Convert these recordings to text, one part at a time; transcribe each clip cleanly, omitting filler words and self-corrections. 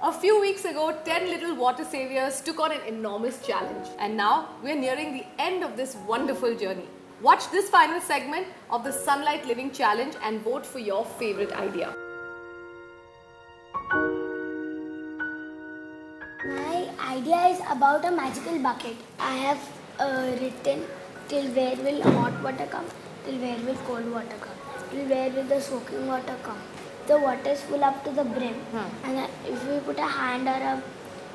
A few weeks ago, 10 little water saviors took on an enormous challenge. And now we're nearing the end of this wonderful journey. Watch this final segment of the Sunlight Living Challenge and vote for your favorite idea. My idea is about a magical bucket. I have written till where will hot water come, till where will cold water come, till where will the soaking water come. The water is full up to the brim, and if we put a hand or a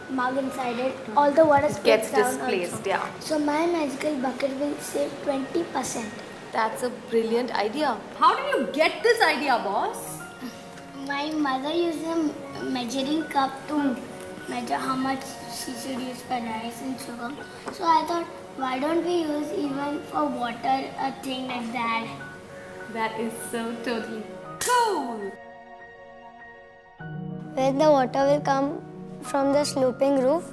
mug inside it, all the water Gets down displaced, also. yeah. So my magical bucket will save 20%. That's a brilliant idea. How did you get this idea, boss? My mother used a measuring cup to measure how much she should use for rice and sugar. So I thought, why don't we use even for water a thing like that? That is so totally cool. When the water will come from the sloping roof,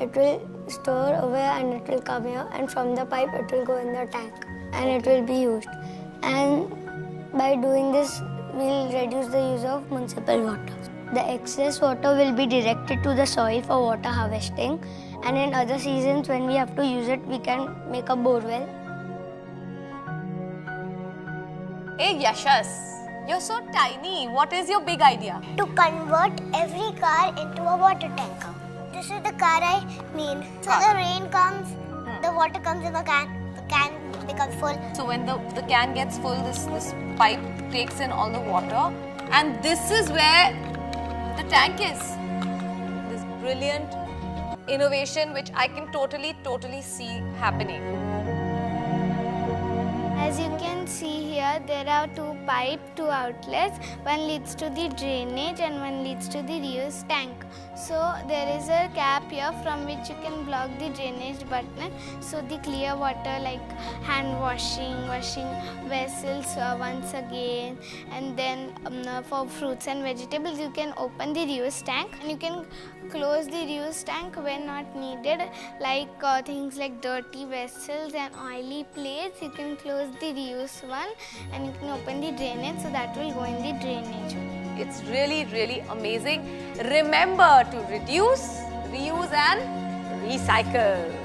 it will store away and it will come here, and from the pipe it will go in the tank and it will be used. And by doing this, we'll reduce the use of municipal water. The excess water will be directed to the soil for water harvesting, and in other seasons when we have to use it, we can make a borewell. Hey Yashas, you're so tiny. What is your big idea? To convert every car into a water tanker. This is the car I mean. So the rain comes, the water comes in the can becomes full. So when the can gets full, this pipe takes in all the water, and this is where the tank is. This brilliant innovation which I can totally see happening. As you can see here, there are two pipes, two outlets. One leads to the drainage and one leads to the reuse tank. So there is a cap here from which you can block the drainage button. So the clear water like hand washing vessels once again, and then for fruits and vegetables you can open the reuse tank, and you can close the reuse tank when not needed, like things like dirty vessels and oily plates. You can close the reuse one and you can open the drainage, so that will go in the drainage. It's really amazing. Remember to reduce, reuse and recycle.